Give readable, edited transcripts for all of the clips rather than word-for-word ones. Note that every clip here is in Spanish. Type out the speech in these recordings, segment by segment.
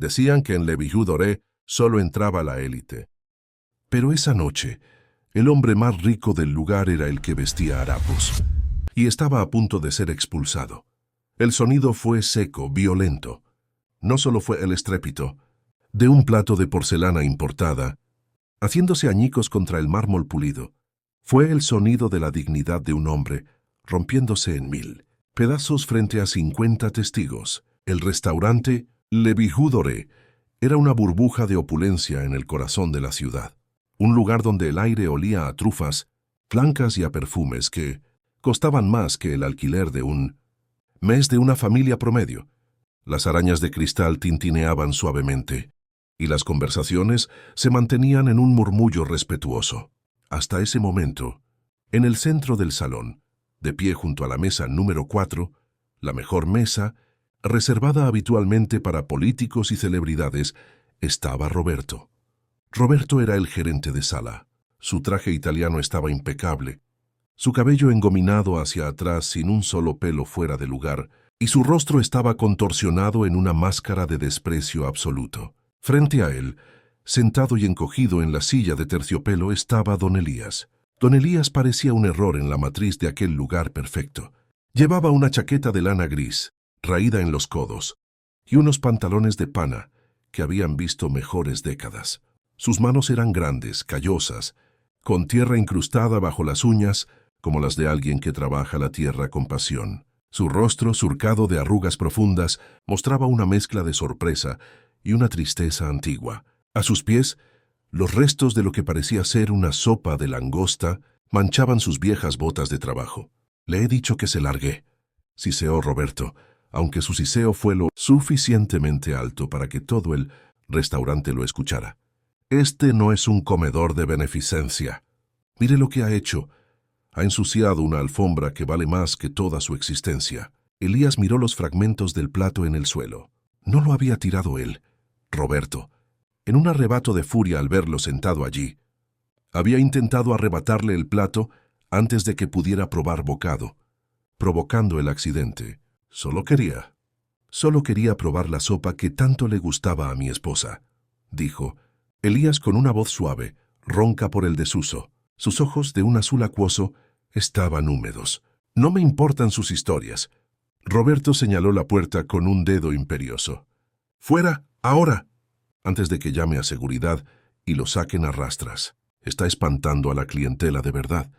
Decían que en Le Bijou Doré solo entraba la élite. Pero esa noche, el hombre más rico del lugar era el que vestía harapos, y estaba a punto de ser expulsado. El sonido fue seco, violento. No solo fue el estrépito de un plato de porcelana importada, haciéndose añicos contra el mármol pulido. Fue el sonido de la dignidad de un hombre, rompiéndose en 1000 pedazos frente a 50 testigos. El restaurante Le Bijou Doré era una burbuja de opulencia en el corazón de la ciudad. Un lugar donde el aire olía a trufas, blancas y a perfumes que costaban más que el alquiler de un mes de una familia promedio. Las arañas de cristal tintineaban suavemente, y las conversaciones se mantenían en un murmullo respetuoso. Hasta ese momento, en el centro del salón, de pie junto a la mesa número 4, la mejor mesa, reservada habitualmente para políticos y celebridades, estaba Roberto. Roberto era el gerente de sala. Su traje italiano estaba impecable, su cabello engominado hacia atrás sin un solo pelo fuera de lugar, y su rostro estaba contorsionado en una máscara de desprecio absoluto. Frente a él, sentado y encogido en la silla de terciopelo, estaba don Elías. Don Elías parecía un error en la matriz de aquel lugar perfecto. Llevaba una chaqueta de lana gris, raída en los codos, y unos pantalones de pana que habían visto mejores décadas. Sus manos eran grandes, callosas, con tierra incrustada bajo las uñas, como las de alguien que trabaja la tierra con pasión. Su rostro, surcado de arrugas profundas, mostraba una mezcla de sorpresa y una tristeza antigua. A sus pies, los restos de lo que parecía ser una sopa de langosta manchaban sus viejas botas de trabajo. «Le he dicho que se largue», siseó Roberto, aunque su siseo fue lo suficientemente alto para que todo el restaurante lo escuchara. «Este no es un comedor de beneficencia. Mire lo que ha hecho. Ha ensuciado una alfombra que vale más que toda su existencia». Elías miró los fragmentos del plato en el suelo. No lo había tirado él. Roberto, en un arrebato de furia al verlo sentado allí, había intentado arrebatarle el plato antes de que pudiera probar bocado, provocando el accidente. Solo quería probar la sopa que tanto le gustaba a mi esposa, dijo Elías con una voz suave, ronca por el desuso. Sus ojos, de un azul acuoso, estaban húmedos. «No me importan sus historias». Roberto señaló la puerta con un dedo imperioso. «Fuera, ahora», antes de que llame a seguridad y lo saquen a rastras. Está espantando a la clientela de verdad.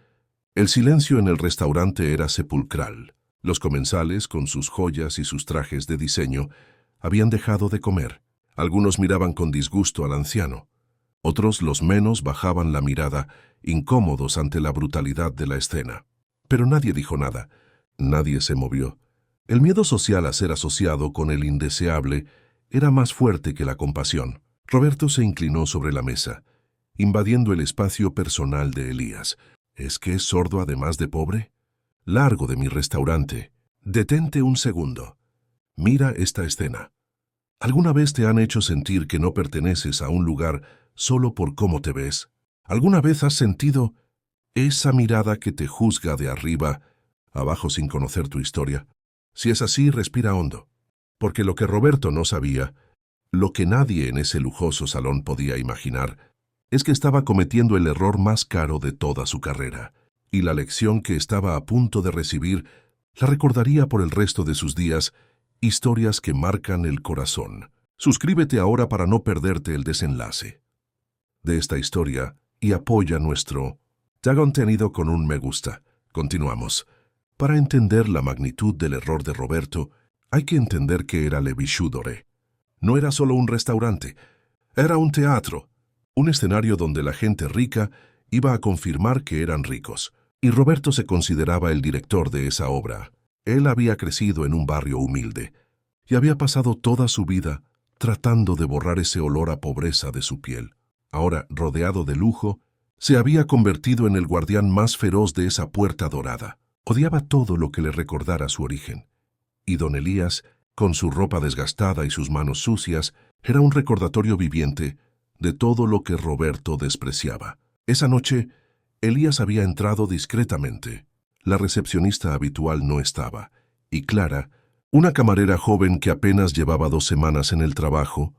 El silencio en el restaurante era sepulcral. Los comensales, con sus joyas y sus trajes de diseño, habían dejado de comer. Algunos miraban con disgusto al anciano. Otros, los menos, bajaban la mirada, incómodos ante la brutalidad de la escena. Pero nadie dijo nada. Nadie se movió. El miedo social a ser asociado con el indeseable era más fuerte que la compasión. Roberto se inclinó sobre la mesa, invadiendo el espacio personal de Elías. ¿Es que es sordo además de pobre? Largo de mi restaurante. Detente un segundo. Mira esta escena. ¿Alguna vez te han hecho sentir que no perteneces a un lugar solo por cómo te ves? ¿Alguna vez has sentido esa mirada que te juzga de arriba abajo sin conocer tu historia? Si es así, respira hondo. Porque lo que Roberto no sabía, lo que nadie en ese lujoso salón podía imaginar, es que estaba cometiendo el error más caro de toda su carrera, y la lección que estaba a punto de recibir la recordaría por el resto de sus días, historias que marcan el corazón. Suscríbete ahora para no perderte el desenlace de esta historia y apoya nuestro contenido con un me gusta. Continuamos. Para entender la magnitud del error de Roberto, hay que entender que era Le Bijou Doré. No era solo un restaurante, era un teatro, un escenario donde la gente rica iba a confirmar que eran ricos. Y Roberto se consideraba el director de esa obra. Él había crecido en un barrio humilde y había pasado toda su vida tratando de borrar ese olor a pobreza de su piel. Ahora, rodeado de lujo, se había convertido en el guardián más feroz de esa puerta dorada. Odiaba todo lo que le recordara su origen. Y don Elías, con su ropa desgastada y sus manos sucias, era un recordatorio viviente de todo lo que Roberto despreciaba. Esa noche, Elías había entrado discretamente. La recepcionista habitual no estaba, y Clara, una camarera joven que apenas llevaba 2 semanas en el trabajo,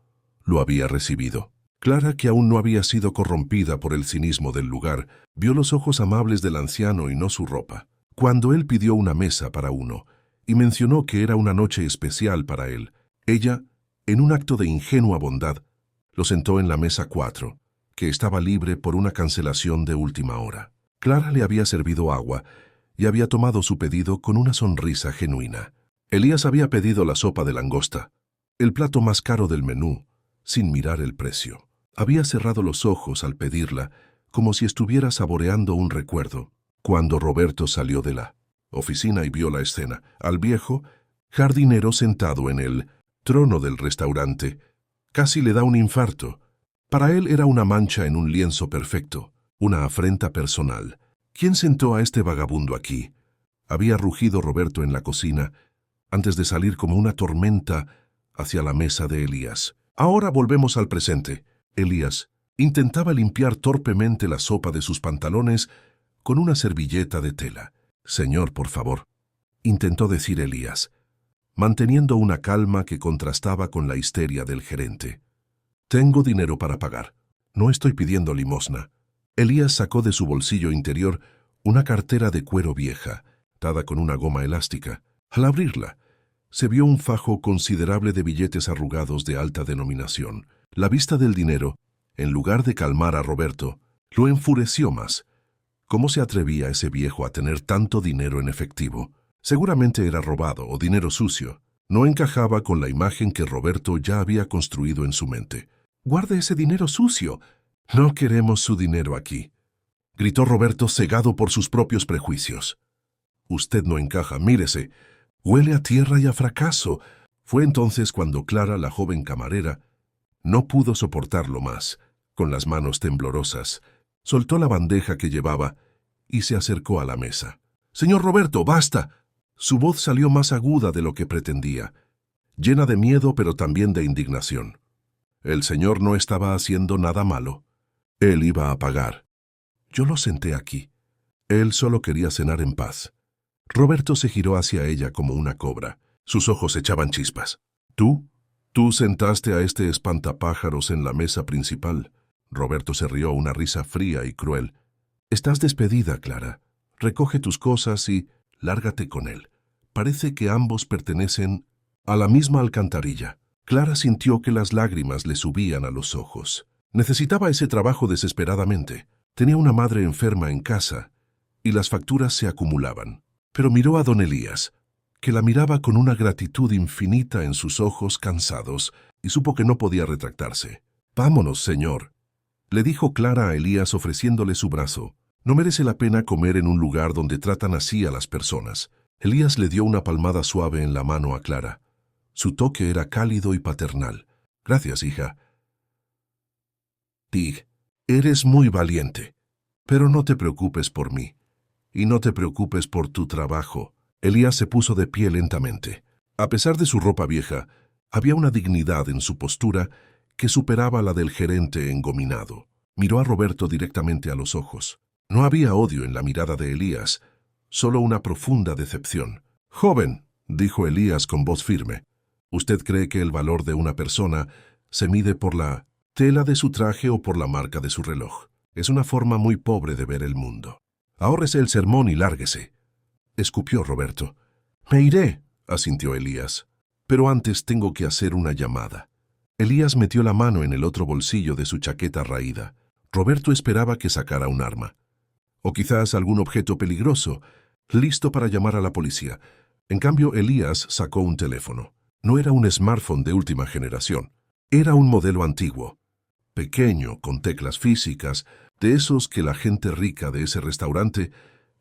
lo había recibido. Clara, que aún no había sido corrompida por el cinismo del lugar, vio los ojos amables del anciano y no su ropa. Cuando él pidió una mesa para uno y mencionó que era una noche especial para él, ella, en un acto de ingenua bondad, lo sentó en la mesa 4, que estaba libre por una cancelación de última hora. Clara le había servido agua y había tomado su pedido con una sonrisa genuina. Elías había pedido la sopa de langosta, el plato más caro del menú, sin mirar el precio. Había cerrado los ojos al pedirla, como si estuviera saboreando un recuerdo. Cuando Roberto salió de la oficina y vio la escena, al viejo jardinero sentado en el trono del restaurante, casi le da un infarto. Para él era una mancha en un lienzo perfecto, una afrenta personal. ¿Quién sentó a este vagabundo aquí? Había rugido Roberto en la cocina, antes de salir como una tormenta hacia la mesa de Elías. Ahora volvemos al presente. Elías intentaba limpiar torpemente la sopa de sus pantalones con una servilleta de tela. «Señor, por favor», intentó decir Elías, manteniendo una calma que contrastaba con la histeria del gerente. «Tengo dinero para pagar. No estoy pidiendo limosna». Elías sacó de su bolsillo interior una cartera de cuero vieja, atada con una goma elástica. Al abrirla, se vio un fajo considerable de billetes arrugados de alta denominación. La vista del dinero, en lugar de calmar a Roberto, lo enfureció más. ¿Cómo se atrevía ese viejo a tener tanto dinero en efectivo? Seguramente era robado o dinero sucio. No encajaba con la imagen que Roberto ya había construido en su mente. «¡Guarde ese dinero sucio! No queremos su dinero aquí», gritó Roberto, cegado por sus propios prejuicios. «Usted no encaja, mírese. Huele a tierra y a fracaso». Fue entonces cuando Clara, la joven camarera, no pudo soportarlo más. Con las manos temblorosas, soltó la bandeja que llevaba y se acercó a la mesa. «Señor Roberto, basta». Su voz salió más aguda de lo que pretendía, llena de miedo pero también de indignación. El señor no estaba haciendo nada malo. Él iba a pagar. Yo lo senté aquí. Él solo quería cenar en paz. Roberto se giró hacia ella como una cobra. Sus ojos echaban chispas. ¿Tú sentaste a este espantapájaros en la mesa principal?» Roberto se rió, una risa fría y cruel. «Estás despedida, Clara. Recoge tus cosas y lárgate con él. Parece que ambos pertenecen a la misma alcantarilla». Clara sintió que las lágrimas le subían a los ojos. Necesitaba ese trabajo desesperadamente. Tenía una madre enferma en casa y las facturas se acumulaban. Pero miró a don Elías, que la miraba con una gratitud infinita en sus ojos cansados, y supo que no podía retractarse. «Vámonos, señor», le dijo Clara a Elías ofreciéndole su brazo. «No merece la pena comer en un lugar donde tratan así a las personas». Elías le dio una palmada suave en la mano a Clara. Su toque era cálido y paternal. «Gracias, hija. Tig, eres muy valiente. Pero no te preocupes por mí. Y no te preocupes por tu trabajo». Elías se puso de pie lentamente. A pesar de su ropa vieja, había una dignidad en su postura que superaba la del gerente engominado. Miró a Roberto directamente a los ojos. No había odio en la mirada de Elías, solo una profunda decepción. «Joven», dijo Elías con voz firme, «¿usted cree que el valor de una persona se mide por la tela de su traje o por la marca de su reloj? Es una forma muy pobre de ver el mundo. Ahórrese el sermón y lárguese», escupió Roberto. «Me iré», asintió Elías, «pero antes tengo que hacer una llamada». Elías metió la mano en el otro bolsillo de su chaqueta raída. Roberto esperaba que sacara un arma, o quizás algún objeto peligroso, listo para llamar a la policía. En cambio, Elías sacó un teléfono. No era un smartphone de última generación. Era un modelo antiguo, pequeño, con teclas físicas, de esos que la gente rica de ese restaurante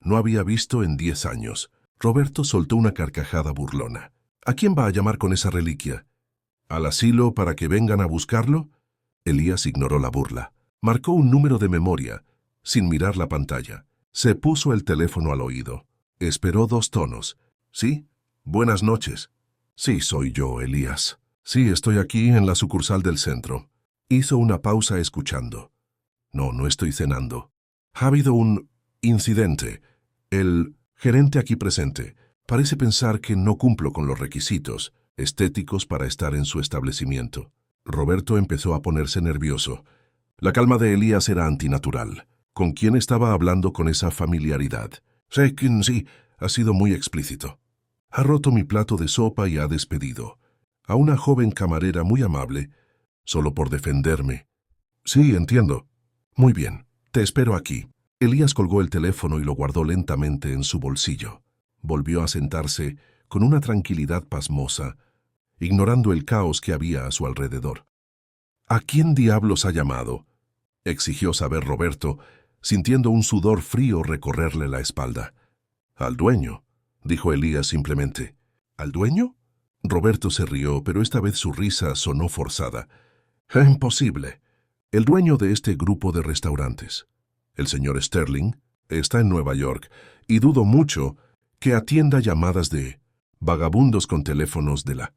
no había visto en 10 años. Roberto soltó una carcajada burlona. «¿A quién va a llamar con esa reliquia? ¿Al asilo para que vengan a buscarlo?» Elías ignoró la burla. Marcó un número de memoria, sin mirar la pantalla. Se puso el teléfono al oído. Esperó 2 tonos. «¿Sí? Buenas noches». «Sí, soy yo, Elías. Sí, estoy aquí en la sucursal del centro». Hizo una pausa escuchando. No estoy cenando. Ha habido un incidente. El gerente aquí presente parece pensar que no cumplo con los requisitos estéticos para estar en su establecimiento. Roberto empezó a ponerse nervioso. La calma de Elías era antinatural. ¿Con quién estaba hablando con esa familiaridad? Sí, ha sido muy explícito. Ha roto mi plato de sopa y ha despedido a una joven camarera muy amable, solo por defenderme. Sí, entiendo. Muy bien, te espero aquí. Elías colgó el teléfono y lo guardó lentamente en su bolsillo. Volvió a sentarse con una tranquilidad pasmosa, ignorando el caos que había a su alrededor. ¿A quién diablos ha llamado?, exigió saber Roberto, sintiendo un sudor frío recorrerle la espalda. Al dueño, dijo Elías simplemente. ¿Al dueño? Roberto se rió, pero esta vez su risa sonó forzada. Imposible. El dueño de este grupo de restaurantes, el señor Sterling, está en Nueva York y dudo mucho que atienda llamadas de vagabundos con teléfonos de la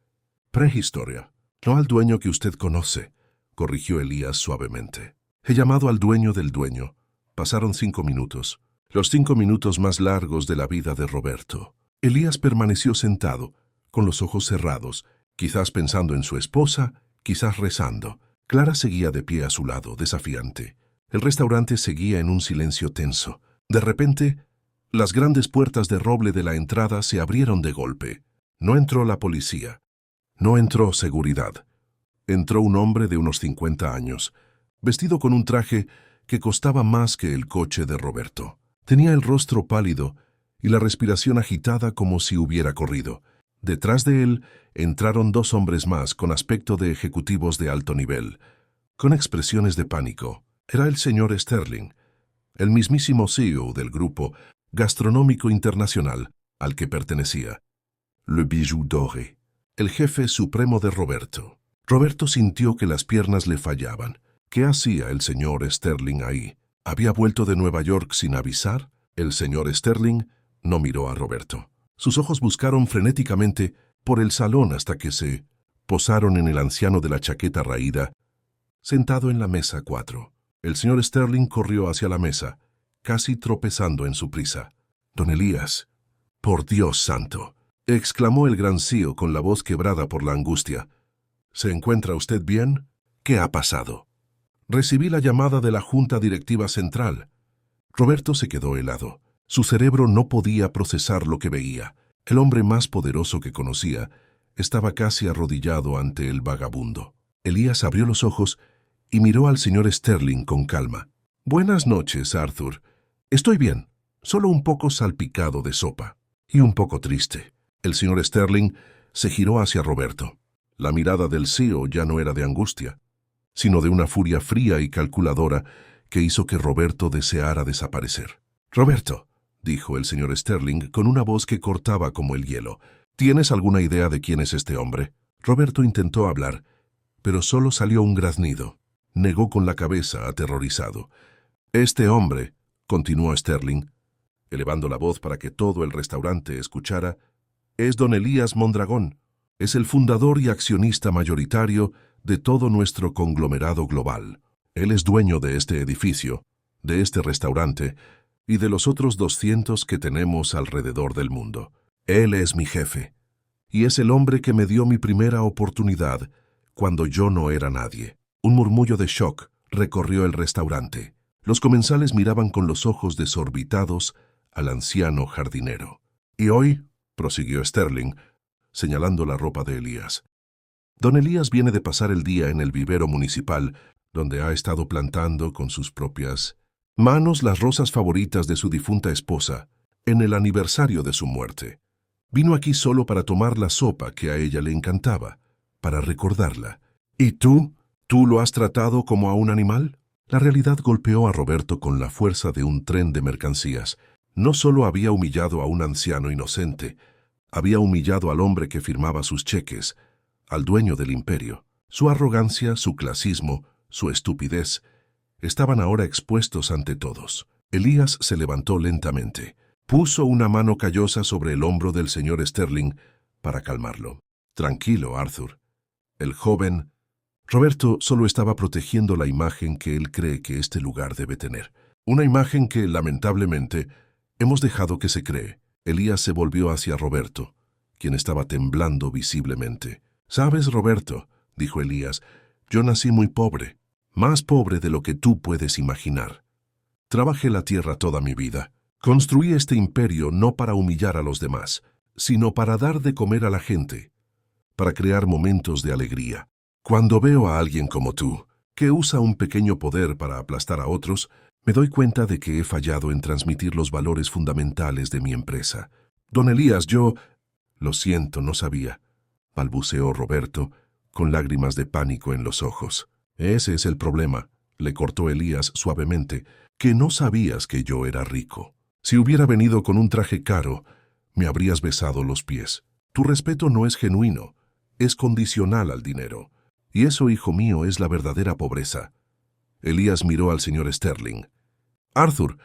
prehistoria. No al dueño que usted conoce, corrigió Elías suavemente. He llamado al dueño del dueño. Pasaron 5 minutos, los 5 minutos más largos de la vida de Roberto. Elías permaneció sentado, con los ojos cerrados, quizás pensando en su esposa, quizás rezando. Clara seguía de pie a su lado, desafiante. El restaurante seguía en un silencio tenso. De repente, las grandes puertas de roble de la entrada se abrieron de golpe. No entró la policía. No entró seguridad. Entró un hombre de unos 50 años, vestido con un traje que costaba más que el coche de Roberto. Tenía el rostro pálido y la respiración agitada como si hubiera corrido. Detrás de él entraron 2 hombres más con aspecto de ejecutivos de alto nivel, con expresiones de pánico. Era el señor Sterling, el mismísimo CEO del grupo gastronómico internacional al que pertenecía, Le Bijou Doré, el jefe supremo de Roberto. Roberto sintió que las piernas le fallaban. ¿Qué hacía el señor Sterling ahí? ¿Había vuelto de Nueva York sin avisar? El señor Sterling no miró a Roberto. Sus ojos buscaron frenéticamente por el salón hasta que se posaron en el anciano de la chaqueta raída, sentado en la mesa 4. El señor Sterling corrió hacia la mesa, casi tropezando en su prisa. «Don Elías, por Dios santo», exclamó el gran CEO con la voz quebrada por la angustia. «¿Se encuentra usted bien? ¿Qué ha pasado?» «Recibí la llamada de la Junta Directiva Central». Roberto se quedó helado. Su cerebro no podía procesar lo que veía. El hombre más poderoso que conocía estaba casi arrodillado ante el vagabundo. Elías abrió los ojos y miró al señor Sterling con calma. «Buenas noches, Arthur. Estoy bien, solo un poco salpicado de sopa. Y un poco triste». El señor Sterling se giró hacia Roberto. La mirada del CEO ya no era de angustia, sino de una furia fría y calculadora que hizo que Roberto deseara desaparecer. «Roberto», dijo el señor Sterling con una voz que cortaba como el hielo, «¿tienes alguna idea de quién es este hombre?» Roberto intentó hablar, pero solo salió un graznido. Negó con la cabeza, aterrorizado. «Este hombre», continuó Sterling, elevando la voz para que todo el restaurante escuchara, «es don Elías Mondragón. Es el fundador y accionista mayoritario de todo nuestro conglomerado global. Él es dueño de este edificio, de este restaurante y de los otros 200 que tenemos alrededor del mundo. Él es mi jefe, y es el hombre que me dio mi primera oportunidad cuando yo no era nadie». Un murmullo de shock recorrió el restaurante. Los comensales miraban con los ojos desorbitados al anciano jardinero. «Y hoy», prosiguió Sterling, señalando la ropa de Elías, «don Elías viene de pasar el día en el vivero municipal, donde ha estado plantando con sus propias manos las rosas favoritas de su difunta esposa, en el aniversario de su muerte. Vino aquí solo para tomar la sopa que a ella le encantaba, para recordarla. ¿Y tú? ¿Tú lo has tratado como a un animal?» La realidad golpeó a Roberto con la fuerza de un tren de mercancías. No solo había humillado a un anciano inocente, había humillado al hombre que firmaba sus cheques, al dueño del imperio. Su arrogancia, su clasismo, su estupidez, estaban ahora expuestos ante todos. Elías se levantó lentamente. Puso una mano callosa sobre el hombro del señor Sterling para calmarlo. «Tranquilo, Arthur». El joven Roberto solo estaba protegiendo la imagen que él cree que este lugar debe tener. Una imagen que, lamentablemente, hemos dejado que se cree. Elías se volvió hacia Roberto, quien estaba temblando visiblemente. «¿Sabes, Roberto?», dijo Elías, Yo nací muy pobre, más pobre de lo que tú puedes imaginar. Trabajé la tierra toda mi vida. Construí este imperio no para humillar a los demás, sino para dar de comer a la gente, para crear momentos de alegría. Cuando veo a alguien como tú, que usa un pequeño poder para aplastar a otros, me doy cuenta de que he fallado en transmitir los valores fundamentales de mi empresa. Don Elías, yo... Lo siento, no sabía, balbuceó Roberto, con lágrimas de pánico en los ojos. Ese es el problema, le cortó Elías suavemente, que no sabías que yo era rico. Si hubiera venido con un traje caro, me habrías besado los pies. Tu respeto no es genuino, es condicional al dinero. Y eso, hijo mío, es la verdadera pobreza. Elías miró al señor Sterling. Arthur,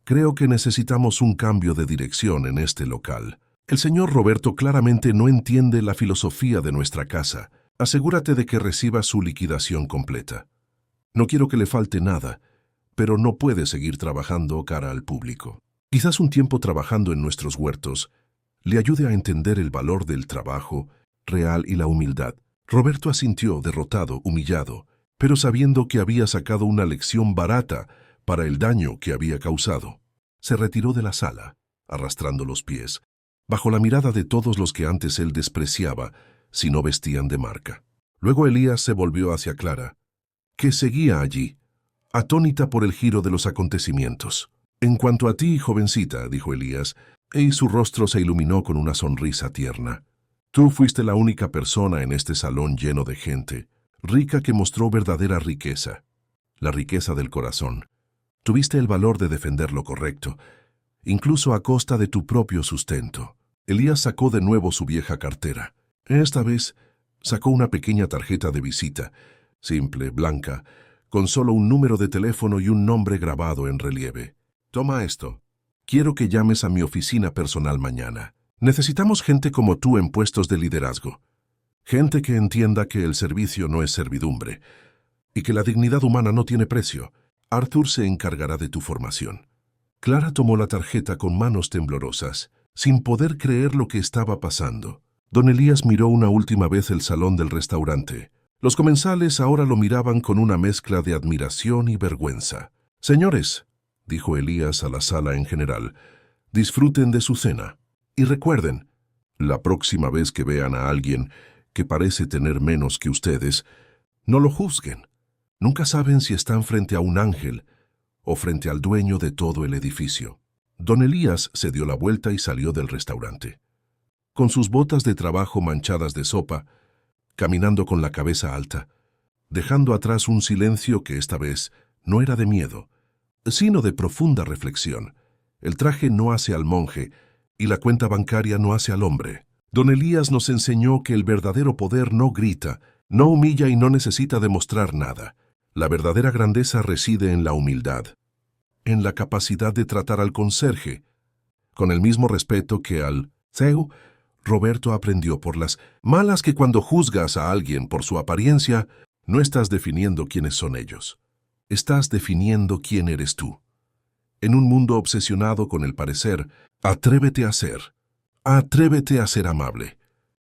creo que necesitamos un cambio de dirección en este local. El señor Roberto claramente no entiende la filosofía de nuestra casa. Asegúrate de que reciba su liquidación completa. No quiero que le falte nada, pero no puede seguir trabajando cara al público. Quizás un tiempo trabajando en nuestros huertos le ayude a entender el valor del trabajo real y la humildad. Roberto asintió, derrotado, humillado, pero sabiendo que había sacado una lección barata para el daño que había causado. Se retiró de la sala, arrastrando los pies, bajo la mirada de todos los que antes él despreciaba si no vestían de marca. Luego Elías se volvió hacia Clara, que seguía allí, atónita por el giro de los acontecimientos. En cuanto a ti, jovencita, dijo Elías, y su rostro se iluminó con una sonrisa tierna. Tú fuiste la única persona en este salón lleno de gente, rica, que mostró verdadera riqueza, la riqueza del corazón. Tuviste el valor de defender lo correcto, incluso a costa de tu propio sustento. Elías sacó de nuevo su vieja cartera. Esta vez sacó una pequeña tarjeta de visita, simple, blanca, con solo un número de teléfono y un nombre grabado en relieve. Toma esto. Quiero que llames a mi oficina personal mañana. Necesitamos gente como tú en puestos de liderazgo. Gente que entienda que el servicio no es servidumbre y que la dignidad humana no tiene precio. Arthur se encargará de tu formación. Clara tomó la tarjeta con manos temblorosas, sin poder creer lo que estaba pasando. Don Elías miró una última vez el salón del restaurante. Los comensales ahora lo miraban con una mezcla de admiración y vergüenza. Señores, dijo Elías a la sala en general, disfruten de su cena. Y recuerden, la próxima vez que vean a alguien que parece tener menos que ustedes, no lo juzguen. Nunca saben si están frente a un ángel o frente al dueño de todo el edificio. Don Elías se dio la vuelta y salió del restaurante. Con sus botas de trabajo manchadas de sopa, caminando con la cabeza alta, dejando atrás un silencio que esta vez no era de miedo, sino de profunda reflexión. El traje no hace al monje y la cuenta bancaria no hace al hombre. Don Elías nos enseñó que el verdadero poder no grita, no humilla y no necesita demostrar nada. La verdadera grandeza reside en la humildad, en la capacidad de tratar al conserje con el mismo respeto que al CEU. Roberto aprendió por las malas que cuando juzgas a alguien por su apariencia, no estás definiendo quiénes son ellos. Estás definiendo quién eres tú. En un mundo obsesionado con el parecer, atrévete a ser amable.